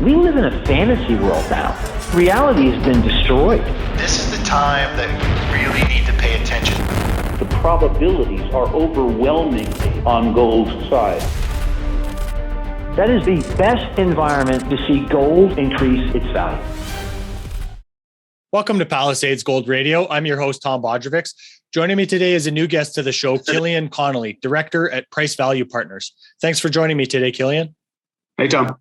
We live in a fantasy world now. Reality has been destroyed. This is the time that you really need to pay attention. The probabilities are overwhelming on gold's side. That is the best environment to see gold increase its value. Welcome to Palisades Gold Radio. I'm your host, Tom Bodrovics. Joining me today is a new guest to the show, Killian Connolly, Director at Price Value Partners. Thanks for joining me today, Killian. Hey, Tom.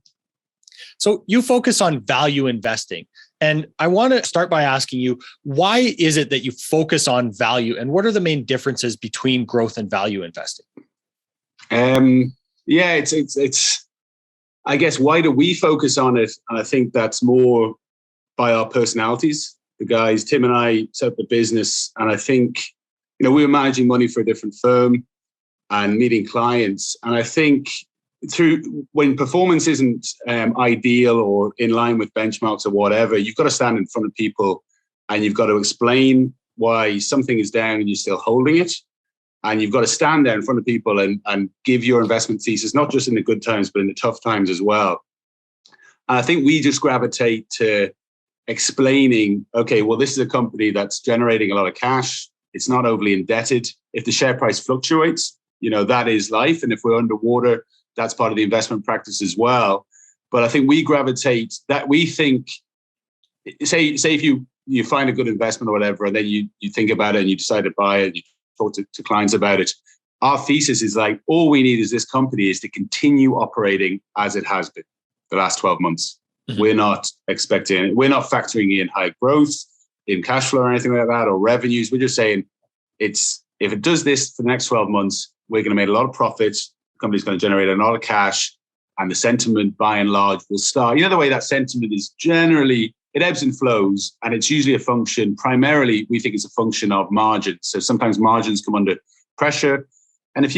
So you focus on value investing. And I want to start by asking you, why is it that you focus on value, and what are the main differences between growth and value investing? It's I guess, why do we focus on it? And I think that's more by our personalities. The guys, Tim and I, set up the business, and I think, we were managing money for a different firm and meeting clients. And I think when performance isn't ideal or in line with benchmarks or whatever, you've got to stand in front of people and you've got to explain why something is down and you're still holding it. And you've got to stand there in front of people and give your investment thesis, not just in the good times, but in the tough times as well. And I think we just gravitate to explaining, okay, well, this is a company that's generating a lot of cash. It's not overly indebted. If the share price fluctuates, that is life. And if we're underwater, that's part of the investment practice as well. But I think we gravitate that we think, say if you find a good investment or whatever, and then you think about it and you decide to buy it, and you talk to clients about it. Our thesis is like, all we need is this company is to continue operating as it has been the last 12 months. Mm-hmm. We're not factoring in high growth in cash flow or anything like that, or revenues. We're just saying if it does this for the next 12 months, we're going to make a lot of profits. The company's going to generate a lot of cash, and the sentiment by and large will start. The way that sentiment is generally, it ebbs and flows, and it's usually a function, primarily, we think it's a function of margins. So sometimes margins come under pressure. And if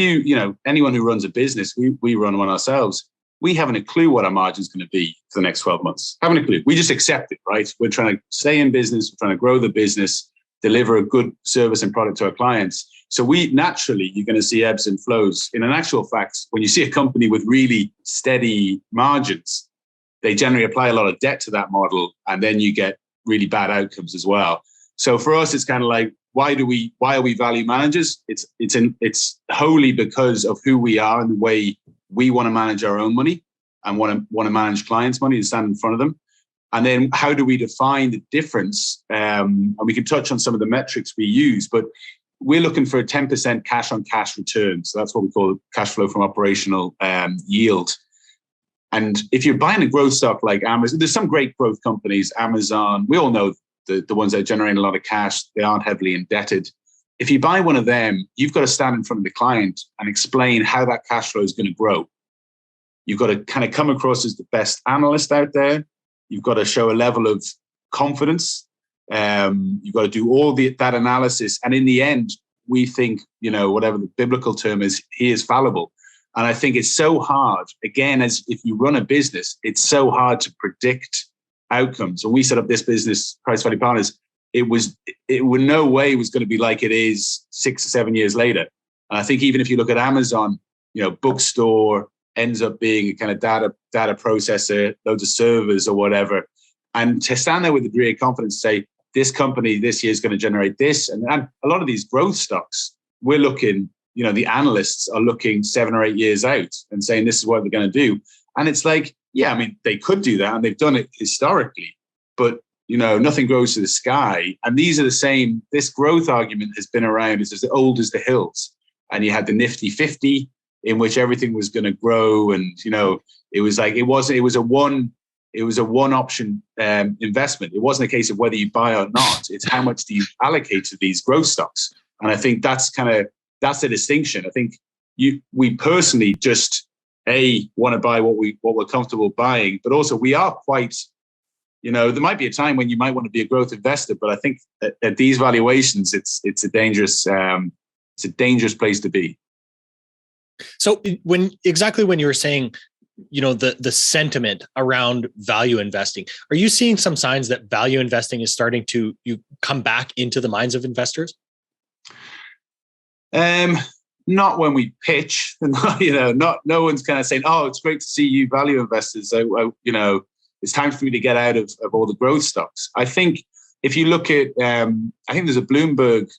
anyone who runs a business, we run one ourselves, we haven't a clue what our margin's going to be for the next 12 months. Haven't a clue. We just accept it, right? We're trying to stay in business, we're trying to grow the business, deliver a good service and product to our clients. So you're going to see ebbs and flows. In an actual fact, when you see a company with really steady margins, they generally apply a lot of debt to that model, and then you get really bad outcomes as well. So for us, it's kind of like, why are we value managers? It's wholly because of who we are and the way we want to manage our own money and want to manage clients' money and stand in front of them. And then how do we define the difference? And we can touch on some of the metrics we use, but we're looking for a 10% cash on cash return. So that's what we call cash flow from operational yield. And if you're buying a growth stock like Amazon, there's some great growth companies, Amazon, we all know the ones that are generating a lot of cash, they aren't heavily indebted. If you buy one of them, you've got to stand in front of the client and explain how that cash flow is going to grow. You've got to kind of come across as the best analyst out there. You've got to show a level of confidence. You've got to do all that analysis. And in the end, we think, whatever the biblical term is, he is fallible. And I think it's so hard, again, as if you run a business, it's so hard to predict outcomes. When we set up this business, Price Value Partners, it in no way was going to be like it is 6 or 7 years later. And I think even if you look at Amazon, bookstore ends up being a kind of data processor, loads of servers or whatever. And to stand there with a degree of confidence, say, this company this year is going to generate this. And a lot of these growth stocks, we're looking, the analysts are looking 7 or 8 years out and saying, this is what we're going to do. And it's like, they could do that, and they've done it historically, but nothing grows to the sky. And these are the same. This growth argument has been around. It's as old as the hills. And you had the Nifty 50, in which everything was going to grow, and it was like it was a one option investment. It wasn't a case of whether you buy or not. It's how much do you allocate to these growth stocks. And I think that's the distinction. I think we personally just want to buy what we're comfortable buying, but also we are quite, there might be a time when you might want to be a growth investor, but I think at these valuations, it's a dangerous place to be. So when you were saying, the sentiment around value investing, are you seeing some signs that value investing is starting to come back into the minds of investors? Not when we pitch, no one's kind of saying, "Oh, it's great to see you value investors." it's time for me to get out of all the growth stocks. I think if you look at, I think there's a Bloomberg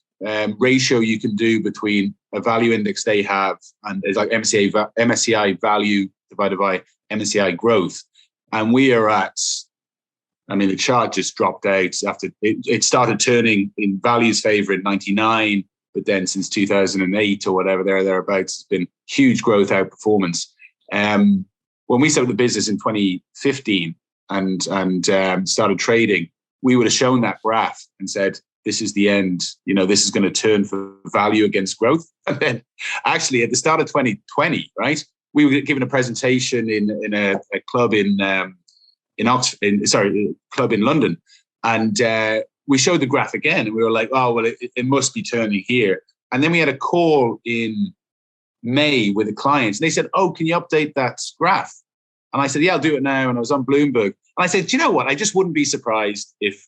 ratio you can do between a value index they have and it's like MSCI value divided by MSCI growth. And we are at, I mean, the chart just dropped out after it started turning in value's favor in 99, but then since 2008 or whatever, thereabouts, it's been huge growth outperformance. When we started the business in 2015 and started trading, we would have shown that graph and said, this is the end, this is going to turn for value against growth. And then actually at the start of 2020, right, we were given a presentation in a club in club in London. And we showed the graph again and we were like, oh, well, it must be turning here. And then we had a call in May with the clients. And they said, oh, can you update that graph? And I said, yeah, I'll do it now. And I was on Bloomberg. And I said, do you know what? I just wouldn't be surprised if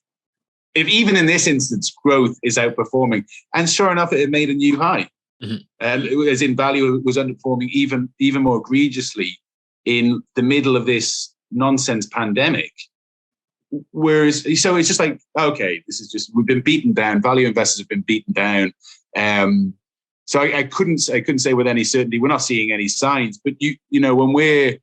even in this instance, growth is outperforming. And sure enough, it made a new high. Mm-hmm. As in value was underperforming even more egregiously in the middle of this nonsense pandemic. Whereas, so it's just like, okay, this is just, we've been beaten down. Value investors have been beaten down. So I couldn't say with any certainty, we're not seeing any signs, but when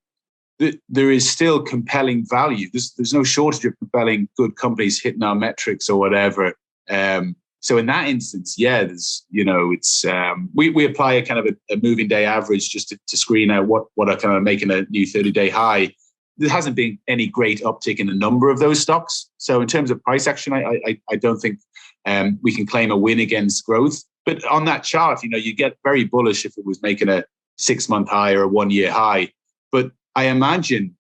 there is still compelling value. There's no shortage of compelling good companies hitting our metrics or whatever. So in that instance, yeah, there's, it's, we apply a kind of a moving day average just to screen out what are kind of making a new 30-day high. There hasn't been any great uptick in the number of those stocks. So in terms of price action, I don't think we can claim a win against growth. But on that chart, you get very bullish if it was making a 6-month high or a 1-year high. But I imagine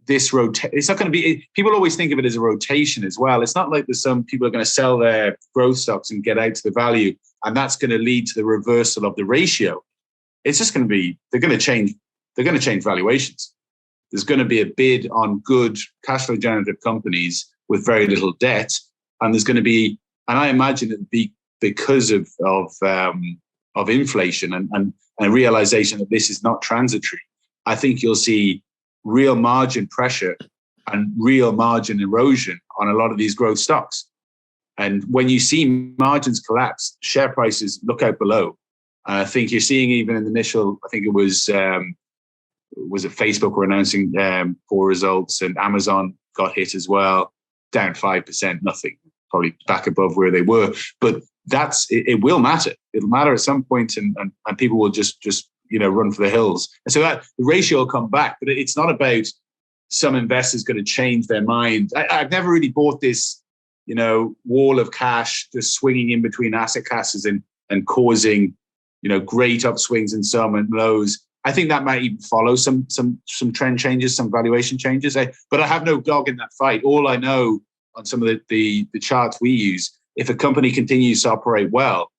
this it's not going to be, people always think of it as a rotation as well. It's not like there's some people are going to sell their growth stocks and get out to the value, and that's going to lead to the reversal of the ratio. It's just going to be, they're going to change valuations. There's going to be a bid on good cash flow generative companies with very little debt. And there's going to be, and I imagine it'd be because of inflation and realization that this is not transitory. I think you'll see real margin pressure and real margin erosion on a lot of these growth stocks. And when you see margins collapse, share prices look out below. And I think you're seeing even in the initial, I think it was it Facebook were announcing poor results, and Amazon got hit as well, down 5%, nothing, probably back above where they were. But it will matter. It'll matter at some point, and people will just run for the hills. And so that the ratio will come back, but it's not about some investors going to change their mind. I've never really bought this, wall of cash just swinging in between asset classes and causing, great upswings in some and lows. I think that might even follow some trend changes, some valuation changes. But I have no dog in that fight. All I know on some of the charts we use, if a company continues to operate well,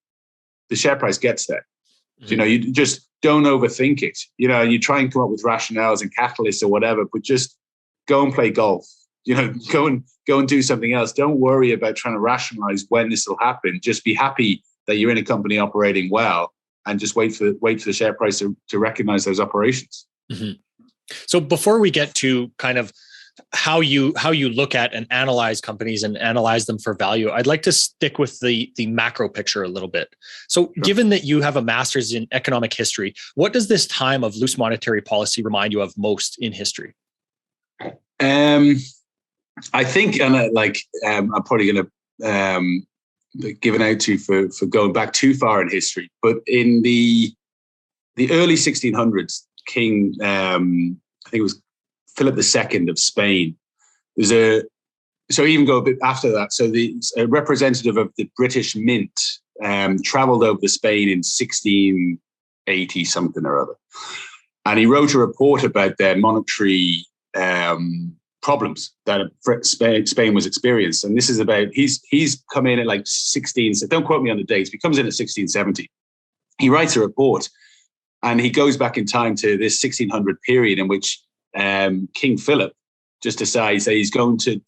the share price gets there. Mm-hmm. You just don't overthink it. You try and come up with rationales and catalysts or whatever, but just go and play golf. Go and do something else. Don't worry about trying to rationalize when this will happen. Just be happy that you're in a company operating well, and just wait for the share price to recognize those operations. Mm-hmm. So before we get to kind of how you look at and analyze companies and analyze them for value, I'd like to stick with the macro picture a little bit. So given that you have a master's in economic history, what does this time of loose monetary policy remind you of most in history? I think, and I'm probably going to give an out to you for going back too far in history, but in the early 1600s, King, I think it was Philip II of Spain. So even go a bit after that. So a representative of the British Mint traveled over to Spain in 1680 something or other, and he wrote a report about their monetary problems that Spain was experiencing. And this is about, he's come in at 16, so don't quote me on the dates, but he comes in at 1670. He writes a report, and he goes back in time to this 1600 period in which King Philip just decides that he's going to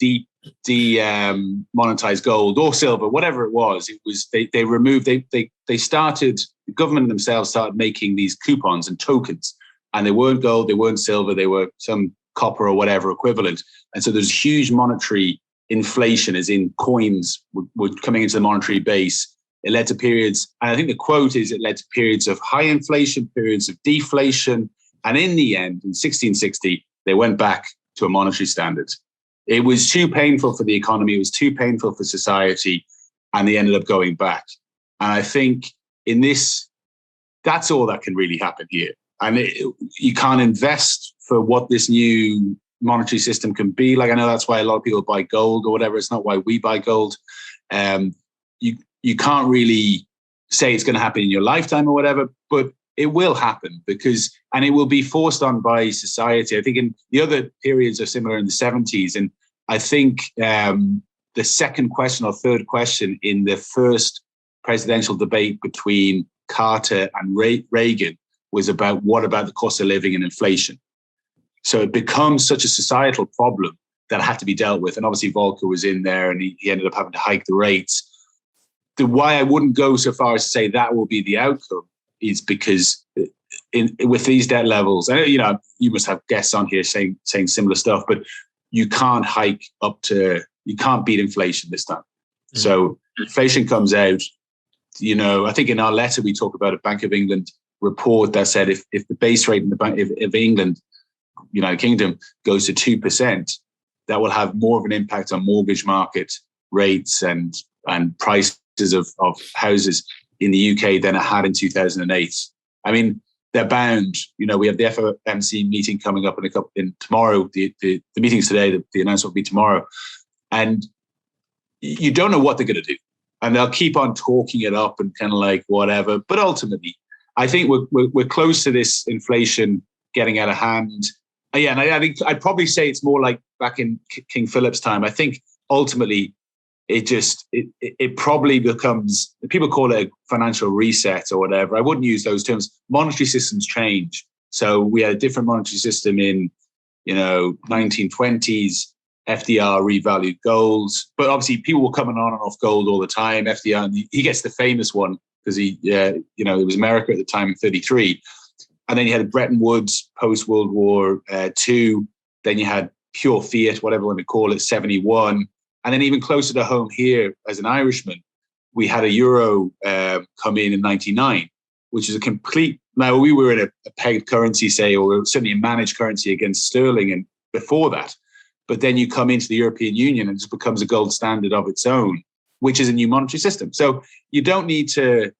demonetize gold or silver, whatever it was. It was they removed, they started, the government themselves started making these coupons and tokens, and they weren't gold, they weren't silver, they were some copper or whatever equivalent. And so there's huge monetary inflation, as in coins were coming into the monetary base. It led to periods, and I think the quote is, it led to periods of high inflation, periods of deflation. And in the end, in 1660, they went back to a monetary standard. It was too painful for the economy. It was too painful for society. And they ended up going back. And I think in this, that's all that can really happen here. And you can't invest for what this new monetary system can be. Like, I know that's why a lot of people buy gold or whatever. It's not why we buy gold. You can't really say it's going to happen in your lifetime or whatever, but it will happen and it will be forced on by society. I think in the other periods are similar in the 70s. And I think the second question or third question in the first presidential debate between Carter and Reagan was about what about the cost of living and inflation. So it becomes such a societal problem that had to be dealt with. And obviously Volcker was in there and he ended up having to hike the rates. The why I wouldn't go so far as to say that will be the outcome is because with these debt levels, and you must have guests on here saying similar stuff, but you can't you can't beat inflation this time. Mm-hmm. So inflation comes out, I think in our letter we talk about a Bank of England report that said if the base rate in the Bank of England, United Kingdom, goes to 2%, that will have more of an impact on mortgage market rates and prices of houses in the UK than it had in 2008. I mean, they're bound. We have the FOMC meeting coming up in tomorrow. The meeting's today. The announcement will be tomorrow, and you don't know what they're going to do, and they'll keep on talking it up and kind of like whatever. But ultimately, I think we're close to this inflation getting out of hand. Yeah, and I think I'd probably say it's more like back in King Philip's time. I think ultimately it probably becomes, people call it a financial reset or whatever. I wouldn't use those terms. Monetary systems change. So we had a different monetary system in 1920s. FDR revalued gold, but obviously people were coming on and off gold all the time. FDR, and he gets the famous one because it was America at the time in 33. And then you had Bretton Woods post World War II. Then you had pure fiat, whatever you want to call it, 71. And then even closer to home here, as an Irishman, we had a euro come in 99, which is a complete. Now we were in a pegged currency, say, or certainly a managed currency against sterling, and before that. But then you come into the European Union and it just becomes a gold standard of its own, which is a new monetary system. So you don't need to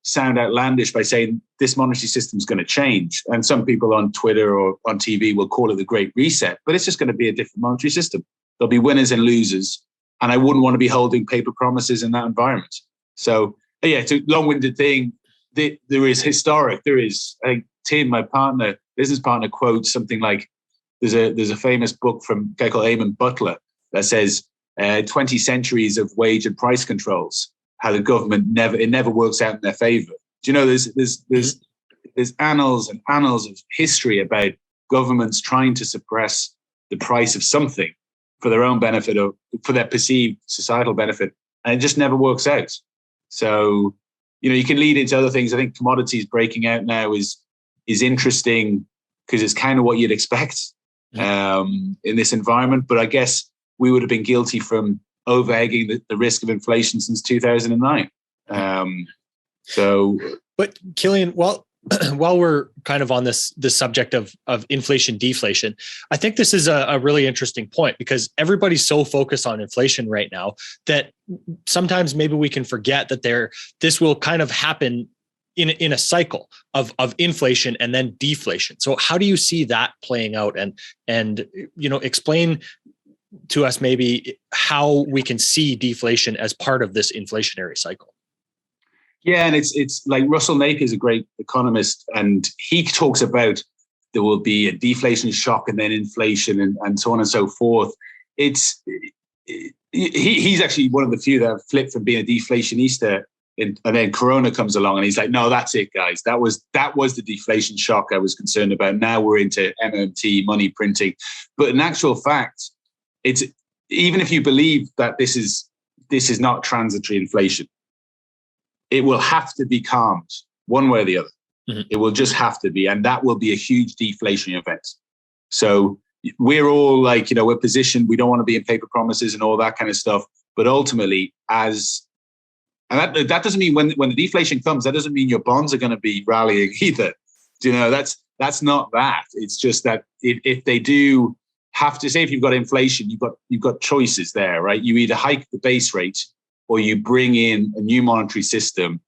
sound outlandish by saying this monetary system is going to change. And some people on Twitter or on TV will call it the Great Reset, but it's just going to be a different monetary system. There'll be winners and losers. And I wouldn't want to be holding paper promises in that environment. So yeah, it's a long-winded thing. There is, I think Tim, my business partner, quotes something like, there's a famous book from a guy called Eamon Butler that says 20 centuries of wage and price controls, how the government never works out in their favor. Do you know, there's annals and annals of history about governments trying to suppress the price of something for their own benefit or for their perceived societal benefit, and it just never works out. So, you can lead into other things. I think commodities breaking out now is interesting because it's kind of what you'd expect in this environment. But I guess we would have been guilty from over-egging the risk of inflation since 2009. But Killian, while we're kind of on this subject of inflation deflation, I think this is a really interesting point because everybody's so focused on inflation right now that sometimes maybe we can forget that this will kind of happen in a cycle of inflation and then deflation. So how do you see that playing out? And explain to us maybe how we can see deflation as part of this inflationary cycle. Yeah, and it's like Russell Napier is a great economist, and he talks about there will be a deflation shock and then inflation and so on and so forth. He's actually one of the few that have flipped from being a deflationista, and then Corona comes along and he's like, no, that's it, guys. That was the deflation shock I was concerned about. Now we're into MMT, money printing. But in actual fact, it's even if you believe that this is not transitory inflation, it will have to be calmed one way or the other. Mm-hmm. It will just have to be, and that will be a huge deflationary event. So we're all like, we're positioned, we don't want to be in paper promises and all that kind of stuff. But ultimately, and that doesn't mean when the deflation comes, that doesn't mean your bonds are going to be rallying either. That's not that. It's just that if they do have to, say if you've got inflation, you've got choices there, right? You either hike the base rate or you bring in a new monetary system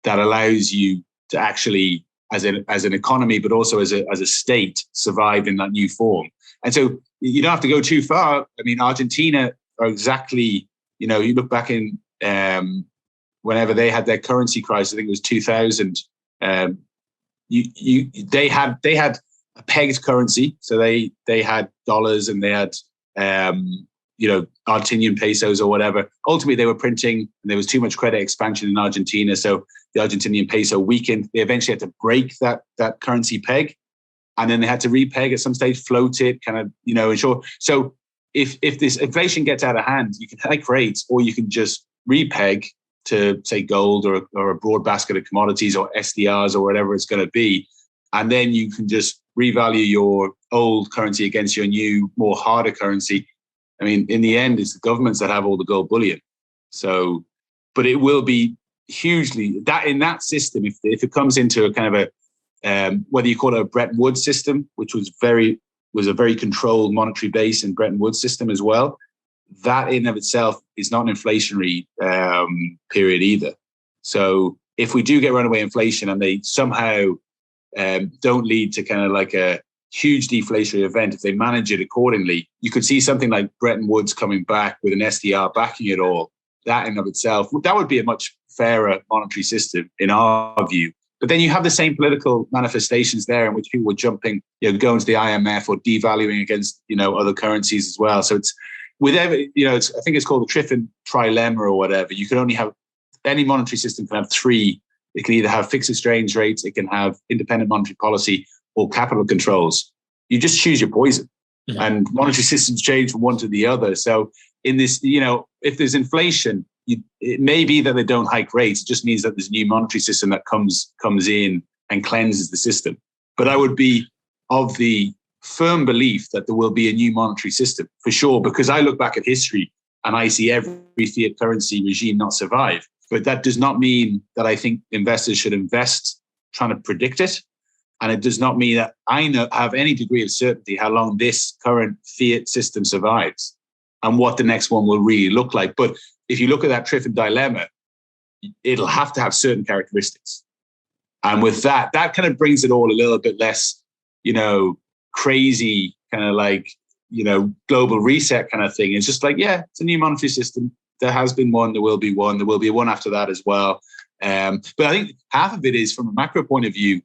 that allows you to actually, as an economy, but also as a state, survive in that new form. And so you don't have to go too far. I mean, Argentina are exactly, you look back in whenever they had their currency crisis, I think it was 2000. They had a pegged currency, so they had dollars and they had Argentinian pesos or whatever. Ultimately, they were printing, and there was too much credit expansion in Argentina, so the Argentinian peso weakened. They eventually had to break that currency peg, and then they had to repeg at some stage, float it, kind of ensure. So if this inflation gets out of hand, you can hike rates, or you can just repeg to say gold or a broad basket of commodities or SDRs or whatever it's going to be. And then you can just revalue your old currency against your new, more harder currency. I mean, in the end, it's the governments that have all the gold bullion. So, but it will be hugely that in that system, if it comes into a kind of a, whether you call it a Bretton Woods system, which was a very controlled monetary base in Bretton Woods system as well, that in of itself is not an inflationary period either. So if we do get runaway inflation and they somehow don't lead to kind of like a huge deflationary event, if they manage it accordingly, you could see something like Bretton Woods coming back with an SDR backing it all. That in of itself, that would be a much fairer monetary system in our view. But then you have the same political manifestations there in which people were jumping, going to the IMF or devaluing against, other currencies as well. So it's with every, I think it's called the Triffin trilemma or whatever. You can only have, any monetary system can have three. It can either have fixed exchange rates, it can have independent monetary policy, or capital controls. You just choose your poison. Mm-hmm. And monetary systems change from one to the other. So in this, if there's inflation, it may be that they don't hike rates. It just means that there's a new monetary system that comes in and cleanses the system. But I would be of the firm belief that there will be a new monetary system for sure, because I look back at history and I see every fiat currency regime not survive. But that does not mean that I think investors should invest trying to predict it. And it does not mean that I have any degree of certainty how long this current fiat system survives and what the next one will really look like. But if you look at that Triffin dilemma, it'll have to have certain characteristics. And with that kind of brings it all a little bit less, crazy kind of like, global reset kind of thing. It's just like, yeah, it's a new monetary system. There has been one, there will be one after that as well. But I think half of it is from a macro point of view,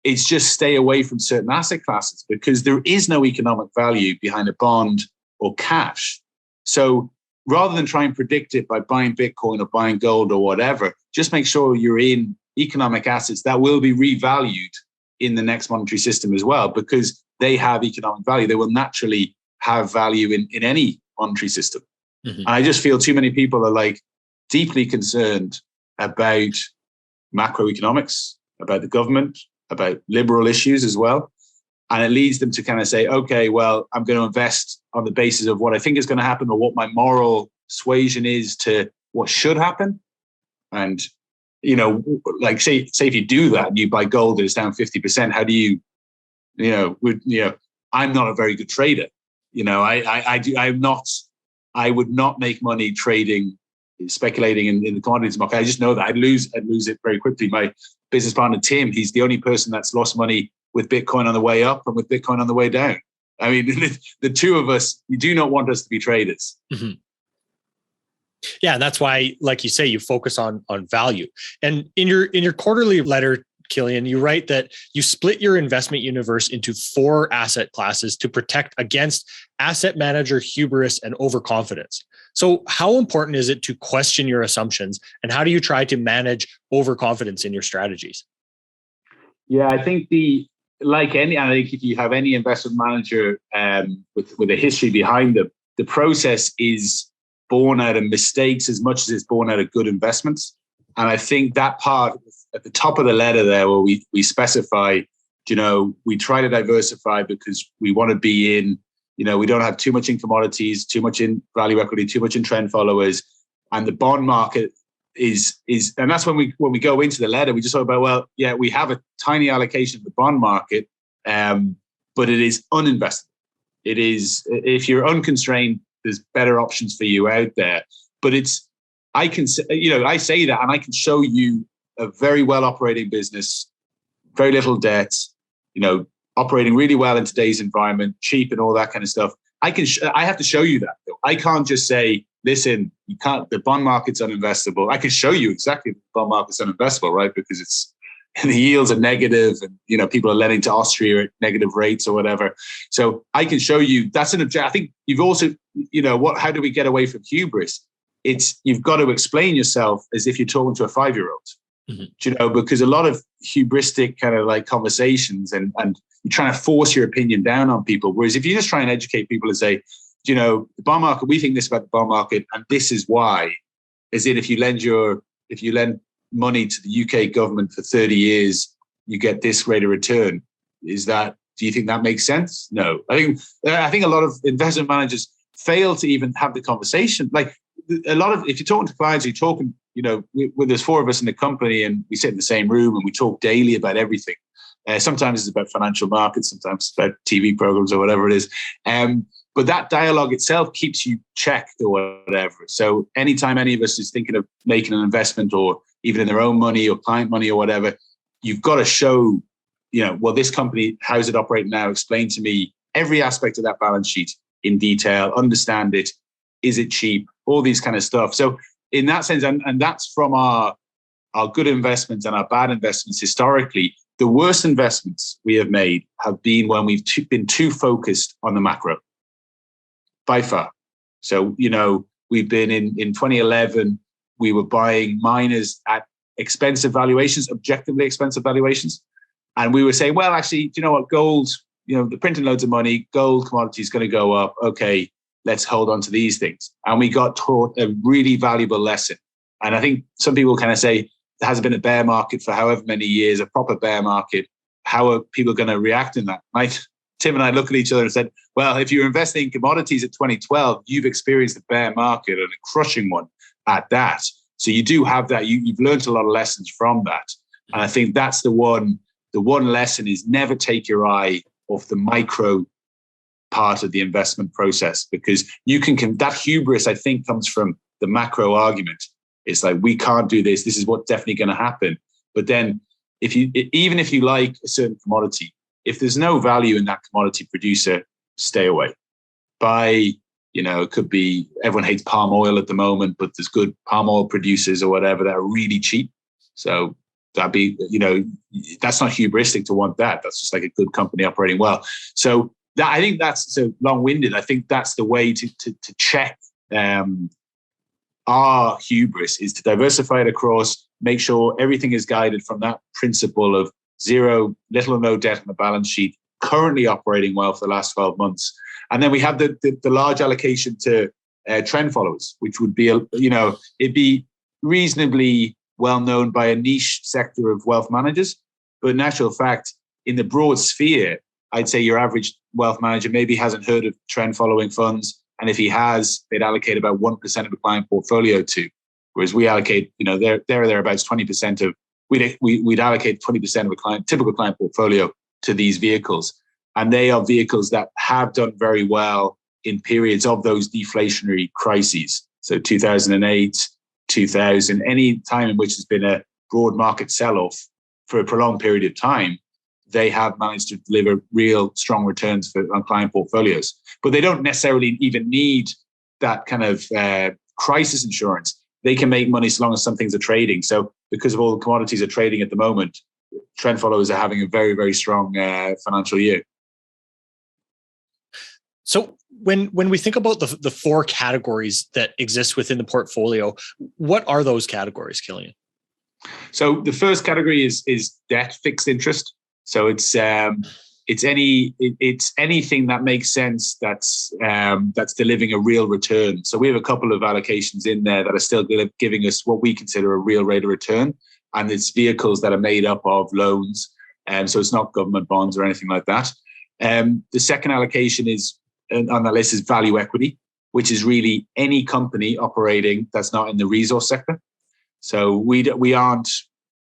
it's just stay away from certain asset classes because there is no economic value behind a bond or cash. So rather than try and predict it by buying Bitcoin or buying gold or whatever, just make sure you're in economic assets that will be revalued in the next monetary system as well, because they have economic value. They will naturally have value in any monetary system. Mm-hmm. And I just feel too many people are like deeply concerned about macroeconomics, about the government, about liberal issues as well. And it leads them to kind of say, okay, well, I'm going to invest on the basis of what I think is going to happen or what my moral suasion is to what should happen. And, like say if you do that and you buy gold and it's down 50%, how do you, I'm not a very good trader. I would not make money trading, speculating in the commodities market. I just know that I'd lose it very quickly. My business partner, Tim, he's the only person that's lost money with Bitcoin on the way up and with Bitcoin on the way down. I mean, the two of us, you do not want us to be traders. Mm-hmm. Yeah, and that's why, like you say, you focus on value. And in your quarterly letter, Killian, you write that you split your investment universe into 4 asset classes to protect against asset manager hubris and overconfidence. So how important is it to question your assumptions, and how do you try to manage overconfidence in your strategies? Yeah, I think if you have any investment manager with a history behind them, the process is born out of mistakes as much as it's born out of good investments. And I think that part at the top of the letter there, where we specify we try to diversify because we want to be in, we don't have too much in commodities, too much in value equity, too much in trend followers. And the bond market is, and that's when we go into the letter, we just talk about, well, yeah, we have a tiny allocation of the bond market, but it is uninvested. It is, if you're unconstrained, there's better options for you out there. But I say that, and I can show you a very well operating business, very little debt, operating really well in today's environment, cheap and all that kind of stuff. I have to show you that. I can't just say, listen, you can't, the bond market's uninvestable. I can show you exactly the bond market's uninvestable, right? Because the yields are negative, and people are lending to Austria at negative rates or whatever. So I can show you that's an object. I think you've also, how do we get away from hubris? You've got to explain yourself as if you're talking to a 5-year-old. Mm-hmm. Because a lot of hubristic kind of like conversations and you're trying to force your opinion down on people. Whereas if you just try and educate people and say, the bond market, we think this about the bond market, and this is why, as in if you lend money to the UK government for 30 years, you get this rate of return. Do you think that makes sense? No. I think a lot of investment managers fail to even have the conversation. Like if you're talking to clients, you're talking, there's 4 of us in the company and we sit in the same room and we talk daily about everything. Sometimes it's about financial markets, sometimes it's about TV programs or whatever it is. But that dialogue itself keeps you checked or whatever. So anytime any of us is thinking of making an investment or even in their own money or client money or whatever, you've got to show, well, this company, how's it operating now? Explain to me every aspect of that balance sheet in detail, understand it. Is it cheap? All these kind of stuff. So in that sense, and that's from our good investments and our bad investments historically, the worst investments we have made have been when we've been too focused on the macro. By far. So, we've been in 2011, we were buying miners at expensive valuations, objectively expensive valuations. And we were saying, well, actually, do you know what? Gold, they're printing loads of money, gold commodity is going to go up. Okay, let's hold on to these things. And we got taught a really valuable lesson. And I think some people kind of say there hasn't been a bear market for however many years, a proper bear market. How are people going to react in that? Tim and I look at each other and said, well, if you're investing in commodities at 2012, you've experienced a bear market and a crushing one at that. So you do have that. You've learned a lot of lessons from that. And I think that's the one lesson is never take your eye off the micro part of the investment process, because that hubris, I think, comes from the macro argument. It's like, we can't do this. This is what's definitely going to happen. But then even if you like a certain commodity, if there's no value in that commodity producer, stay away. It could be, everyone hates palm oil at the moment, but there's good palm oil producers or whatever that are really cheap. So that'd be, that's not hubristic to want that. That's just like a good company operating well. So I think that's so long-winded. I think that's the way to check our hubris, is to diversify it across, make sure everything is guided from that principle of zero, little or no debt on the balance sheet, currently operating well for the last 12 months. And then we have the large allocation to trend followers, which would be, it'd be reasonably well known by a niche sector of wealth managers. But in actual fact, in the broad sphere, I'd say your average wealth manager maybe hasn't heard of trend following funds. And if he has, they'd allocate about 1% of the client portfolio to, whereas we allocate, thereabouts 20% of, we'd allocate 20% of a typical client portfolio to these vehicles. And they are vehicles that have done very well in periods of those deflationary crises. So 2008, 2000, any time in which there's been a broad market sell-off for a prolonged period of time, they have managed to deliver real strong returns on client portfolios. But they don't necessarily even need that kind of crisis insurance. They can make money so long as some things are trading. So because of all the commodities are trading at the moment, trend followers are having a very, very strong financial year. So when we think about the 4 categories that exist within the portfolio, what are those categories, Killian? So the first category is debt, fixed interest. So it's anything that makes sense that's delivering a real return. So we have a couple of allocations in there that are still giving us what we consider a real rate of return, and it's vehicles that are made up of loans. So it's not government bonds or anything like that. The second allocation is on that list is value equity, which is really any company operating that's not in the resource sector. So we aren't,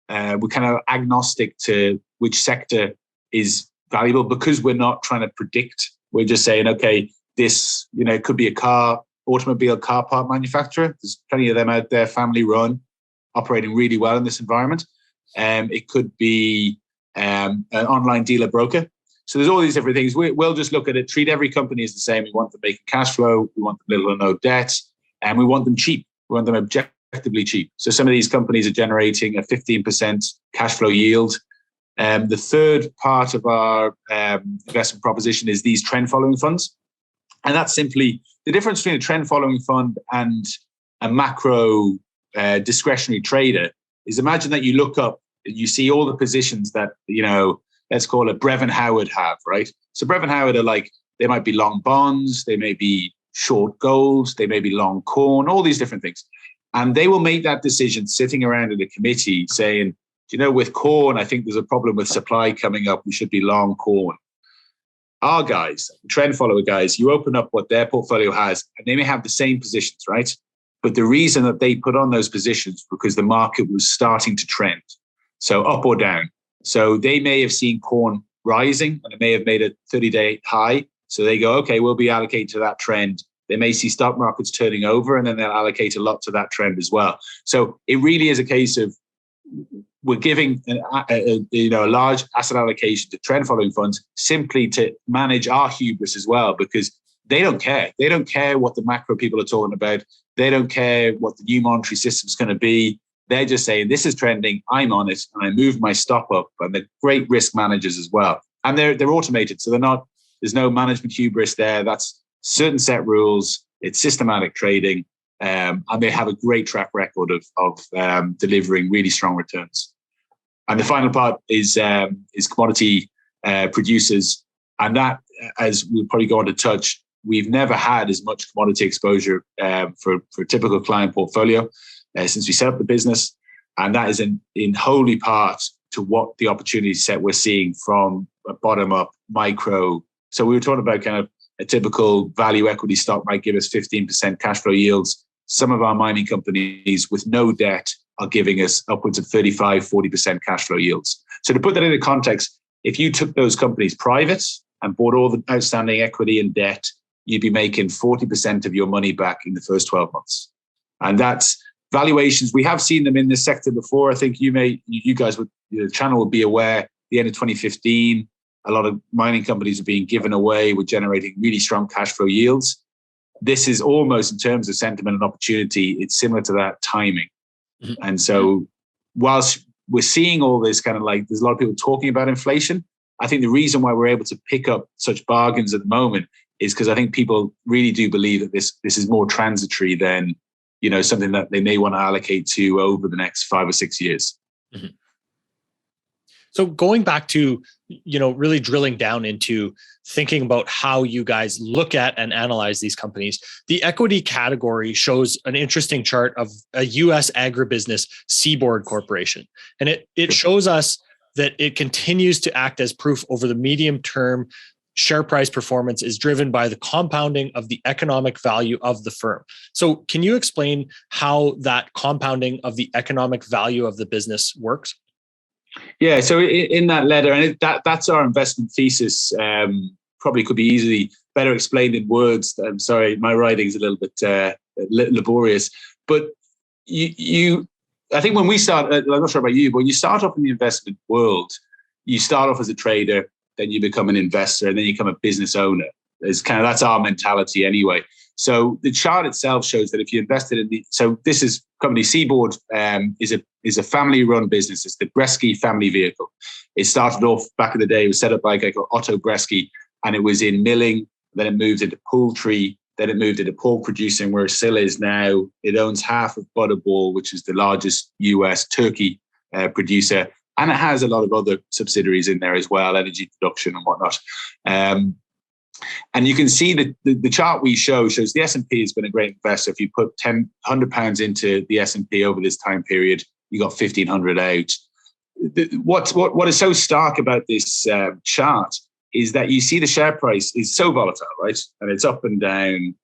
we're kind of agnostic to which sector is valuable because we're not trying to predict. We're just saying, okay, this, it could be automobile car part manufacturer. There's plenty of them out there, family run, operating really well in this environment. It could be an online dealer broker. So there's all these different things. We'll just look at it, treat every company as the same. We want them making cash flow. We want them little or no debt. And we want them cheap. We want them objectively cheap. So some of these companies are generating a 15% cash flow yield. The third part of our investment proposition is these trend following funds. And that's simply the difference between a trend following fund and a macro discretionary trader is imagine that you look up, you see all the positions that, let's call it Brevin Howard have, right? So Brevin Howard are they might be long bonds, they may be short gold, they may be long corn, all these different things. And they will make that decision sitting around in a committee saying, with corn, I think there's a problem with supply coming up. We should be long corn. Our guys, trend follower guys, you open up what their portfolio has and they may have the same positions, right? But the reason that they put on those positions because the market was starting to trend. So up or down. So they may have seen corn rising and it may have made a 30-day high. So they go, okay, we'll be allocated to that trend. They may see stock markets turning over and then they'll allocate a lot to that trend as well. So it really is a case of we're giving a large asset allocation to trend following funds simply to manage our hubris as well, because they don't care. They don't care what the macro people are talking about. They don't care what the new monetary system is going to be. They're just saying, this is trending, I'm on it, and I move my stop up. And they're great risk managers as well. And they're automated. So there's no management hubris there. That's certain set rules. It's systematic trading. And they have a great track record of delivering really strong returns. And the final part is commodity producers. And that, as we'll probably go on to touch, we've never had as much commodity exposure for a typical client portfolio since we set up the business. And that is in wholly part to what the opportunity set we're seeing from a bottom up micro. So we were talking about kind of a typical value equity stock might give us 15% cash flow yields. Some of our mining companies with no debt are giving us upwards of 35, 40% cash flow yields. So to put that into context, if you took those companies private and bought all the outstanding equity and debt, you'd be making 40% of your money back in the first 12 months. And that's valuations. We have seen them in this sector before. I think you guys would, the channel would be aware, the end of 2015, a lot of mining companies are being given away. We're generating really strong cash flow yields. This is almost, in terms of sentiment and opportunity, it's similar to that timing. Mm-hmm. And so whilst we're seeing all this kind of there's a lot of people talking about inflation, I think the reason why we're able to pick up such bargains at the moment is because I think people really do believe that this is more transitory than, something that they may want to allocate to over the next 5 or 6 years. Mm-hmm. So going back to, really drilling down into thinking about how you guys look at and analyze these companies, the equity category shows an interesting chart of a U.S. agribusiness, Seabord Corporation. And it shows us that it continues to act as proof over the medium term. Share price performance is driven by the compounding of the economic value of the firm. So can you explain how that compounding of the economic value of the business works? Yeah, so in that letter, and that's our investment thesis, probably could be easily better explained in words. I'm sorry, my writing's a little bit laborious. But I think when we start, I'm not sure about you, but when you start off in the investment world, you start off as a trader, then you become an investor, and then you become a business owner. That's our mentality anyway. So the chart itself shows that if you invested in so this is company Seabord is a family-run business. It's the Bresky family vehicle. It started off back in the day. It was set up by a guy called Otto Bresky, and it was in milling. Then it moved into poultry. Then it moved into pork producing, where it still is now. It owns half of Butterball, which is the largest US turkey producer. And it has a lot of other subsidiaries in there as well, energy production and whatnot. And you can see that the chart we shows the S&P has been a great investor. If you put £100 into the S&P over this time period, you got 1,500 out. what is so stark about this chart is that you see the share price is so volatile, right? And it's up and down.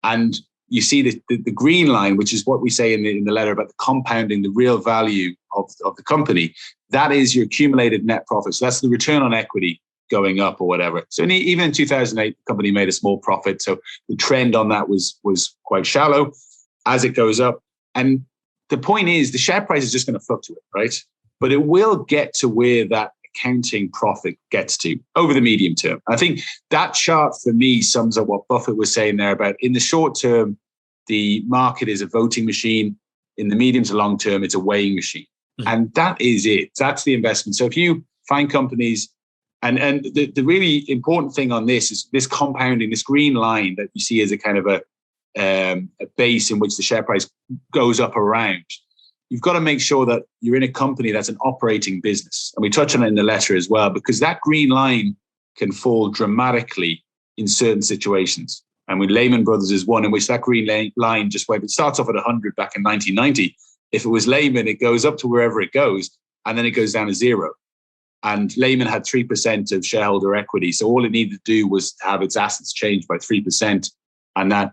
And you see the green line, which is what we say in the letter about the compounding, the real value of the company. That is your accumulated net profit. So that's the return on equity going up or whatever. So even in 2008, the company made a small profit. So the trend on that was quite shallow as it goes up. And the point is the share price is just going to fluctuate, right? But it will get to where that accounting profit gets to over the medium term. I think that chart for me sums up what Buffett was saying there about in the short term, the market is a voting machine. In the medium to long term, it's a weighing machine. Mm-hmm. And that is it. That's the investment. So if you find companies, and the really important thing on this is this compounding, this green line that you see as a kind of a base in which the share price goes up around. You've got to make sure that you're in a company that's an operating business. And we touch on it in the letter as well, because that green line can fall dramatically in certain situations. And with Lehman Brothers is one in which that green line just went, it starts off at 100 back in 1990. If it was Lehman, it goes up to wherever it goes, and then it goes down to zero. And Lehman had 3% of shareholder equity. So all it needed to do was have its assets changed by 3%. And that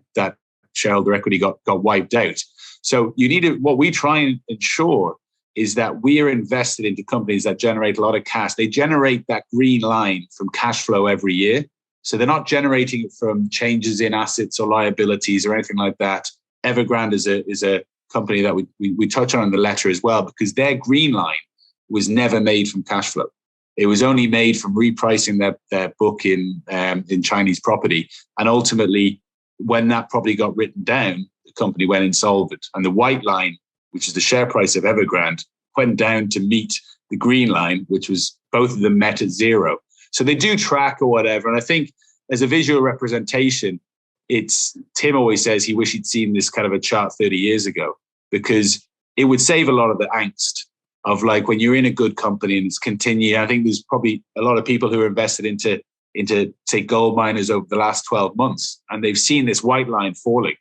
shareholder equity got wiped out. So you need to, what we try and ensure is that we are invested into companies that generate a lot of cash. They generate that green line from cash flow every year. So they're not generating it from changes in assets or liabilities or anything like that. Evergrande is a company that we touch on in the letter as well, because their green line was never made from cash flow. It was only made from repricing their book in Chinese property. And ultimately, when that property got written down, the company went insolvent. And the white line, which is the share price of Evergrande, went down to meet the green line, which was both of them met at zero. So they do track or whatever. And I think as a visual representation, Tim always says he wished he'd seen this kind of a chart 30 years ago, because it would save a lot of the angst of like when you're in a good company and it's continuing. I think there's probably a lot of people who are invested into say gold miners over the last 12 months, and they've seen this white line falling.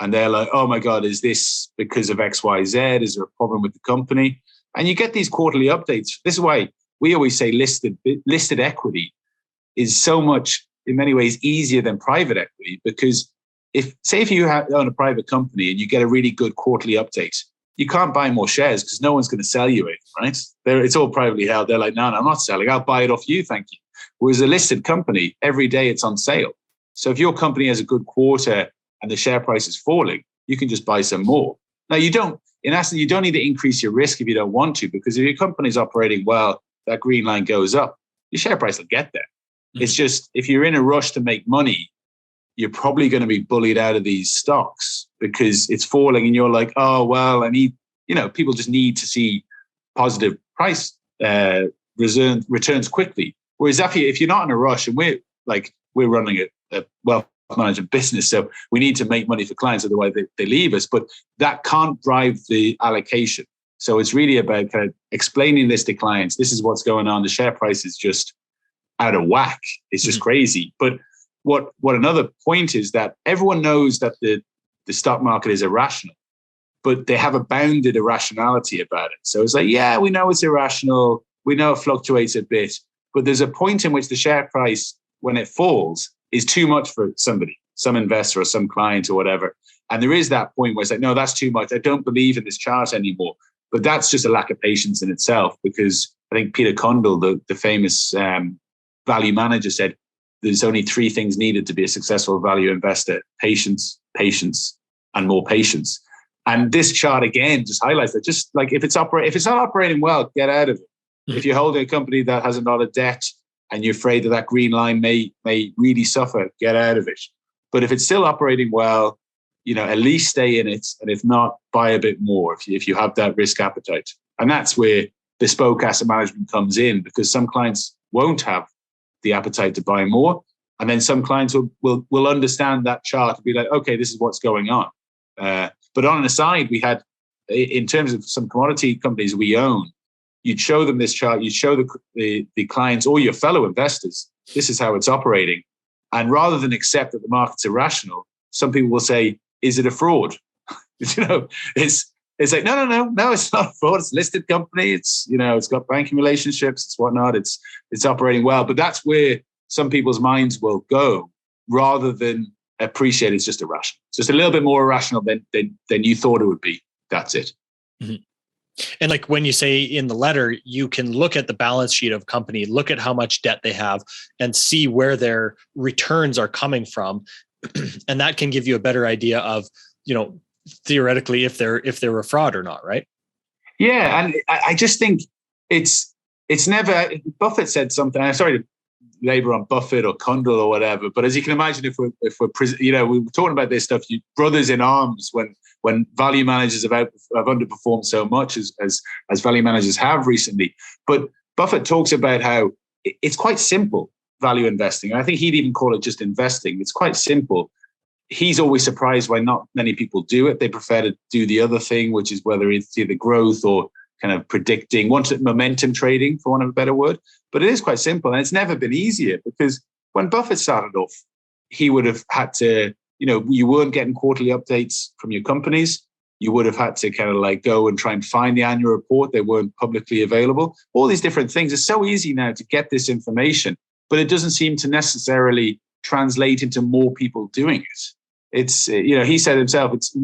And they're like, oh my God, is this because of X, Y, Z? Is there a problem with the company? And you get these quarterly updates. This is why we always say listed equity is so much, in many ways, easier than private equity, because if you own a private company and you get a really good quarterly update, you can't buy more shares because no one's going to sell you it, right? It's all privately held. They're like, no, I'm not selling. I'll buy it off you, thank you. Whereas a listed company, every day it's on sale. So if your company has a good quarter and the share price is falling, you can just buy some more. Now, you don't need to increase your risk if you don't want to, because if your company's operating well, that green line goes up, your share price will get there. Mm-hmm. It's just, if you're in a rush to make money, you're probably going to be bullied out of these stocks because it's falling and you're like, oh, well, people just need to see positive price returns quickly. Whereas if you're not in a rush, and we're running a wealth management business, so we need to make money for clients, otherwise they leave us. But that can't drive the allocation. So it's really about kind of explaining this to clients. This is what's going on. The share price is just out of whack. It's just crazy. But what another point is that everyone knows that the stock market is irrational, but they have a bounded irrationality about it. So it's like, yeah, we know it's irrational. We know it fluctuates a bit. But there's a point in which the share price, when it falls, is too much for somebody, some investor or some client or whatever. And there is that point where it's like, no, that's too much. I don't believe in this chart anymore. But that's just a lack of patience in itself, because I think Peter Condell, the famous value manager, said there's only 3 things needed to be a successful value investor: patience, patience, and more patience. And this chart again just highlights that. Just like if it's not operating well, get out of it. If you're holding a company that has a lot of debt and you're afraid that green line may really suffer, get out of it. But if it's still operating well, at least stay in it. And if not, buy a bit more if you have that risk appetite. And that's where bespoke asset management comes in, because some clients won't have the appetite to buy more. And then some clients will understand that chart and be like, okay, this is what's going on. But on an aside, we had, in terms of some commodity companies we own, you'd show them this chart, you'd show the clients or your fellow investors, this is how it's operating. And rather than accept that the market's irrational, some people will say, is it a fraud? It's like, no, it's not a fraud. It's a listed company. It's, it's got banking relationships, it's whatnot. It's operating well. But that's where some people's minds will go, rather than appreciate it's just irrational. It's just a little bit more irrational than you thought it would be. That's it. Mm-hmm. And like when you say in the letter, you can look at the balance sheet of company, look at how much debt they have, and see where their returns are coming from. And that can give you a better idea of, theoretically, if they're a fraud or not, right? Yeah. And I just think it's never, Buffett said something, I'm sorry to labor on Buffett or Connolly or whatever, but as you can imagine, if we're we were talking about this stuff, brothers in arms, when value managers have underperformed so much as value managers have recently. But Buffett talks about how it's quite simple, value investing. I think he'd even call it just investing. It's quite simple. He's always surprised why not many people do it. They prefer to do the other thing, which is whether it's either growth or kind of predicting, momentum trading, for want of a better word. But it is quite simple, and it's never been easier, because when Buffett started off, he would have had to, you weren't getting quarterly updates from your companies. You would have had to kind of like go and try and find the annual report. They weren't publicly available. All these different things. It's so easy now to get this information, but it doesn't seem to necessarily translate into more people doing it. It's, he said himself, it's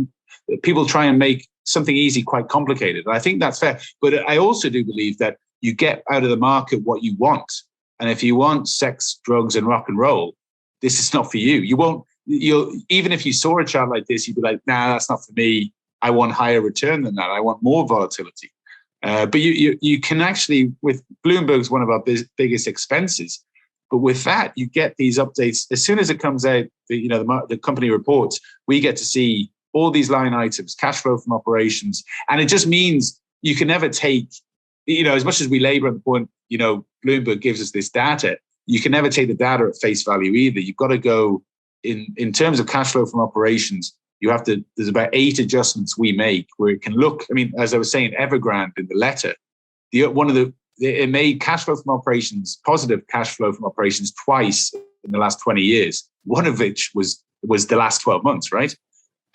people try and make something easy quite complicated. And I think that's fair. But I also do believe that you get out of the market what you want. And if you want sex, drugs, and rock and roll, this is not for you. Even if you saw a chart like this, you'd be like, nah, that's not for me. I want higher return than that. I want more volatility. But you can actually, with Bloomberg's one of our biggest expenses, but with that, you get these updates. As soon as it comes out, the company reports, we get to see all these line items, cash flow from operations. And it just means you can never take, as much as we labor at the point, Bloomberg gives us this data, you can never take the data at face value either. You've got to go in terms of cash flow from operations. There's about 8 adjustments we make where it can look, as I was saying, Evergrande in the letter, it made cash flow from operations, positive cash flow from operations twice in the last 20 years, one of which was the last 12 months, right?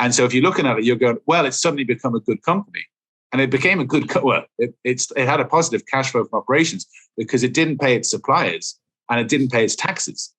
And so if you're looking at it, you're going, well, it's suddenly become a good company. And it became a good, it had a positive cash flow from operations because it didn't pay its suppliers and it didn't pay its taxes.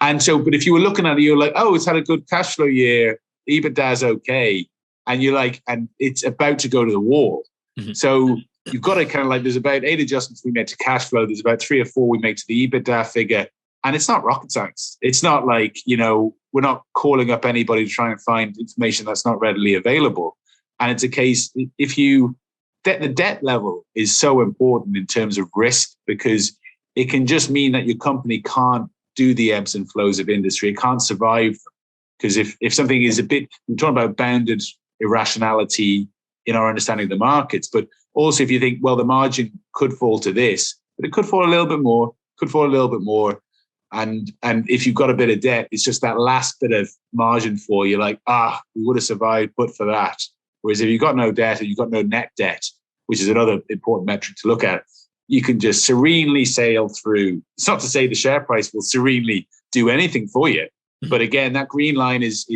And so, but if you were looking at it, you're like, oh, it's had a good cash flow year, EBITDA is okay. And you're like, and it's about to go to the wall. Mm-hmm. So you've got to kind of there's about 8 adjustments we made to cash flow. There's about 3 or 4 we make to the EBITDA figure. And it's not rocket science. It's not like, we're not calling up anybody to try and find information that's not readily available. And it's a case, the debt level is so important in terms of risk, because it can just mean that your company can't do the ebbs and flows of industry. It can't survive them. Because if something is we're talking about bounded irrationality in our understanding of the markets, but also if you think, well, the margin could fall to this, but it could fall a little bit more, And if you've got a bit of debt, it's just that last bit of margin for you. Like, we would have survived but for that. Whereas if you've got no debt or you've got no net debt, which is another important metric to look at, you can just serenely sail through. It's not to say the share price will serenely do anything for you. Mm-hmm. But again, that green line is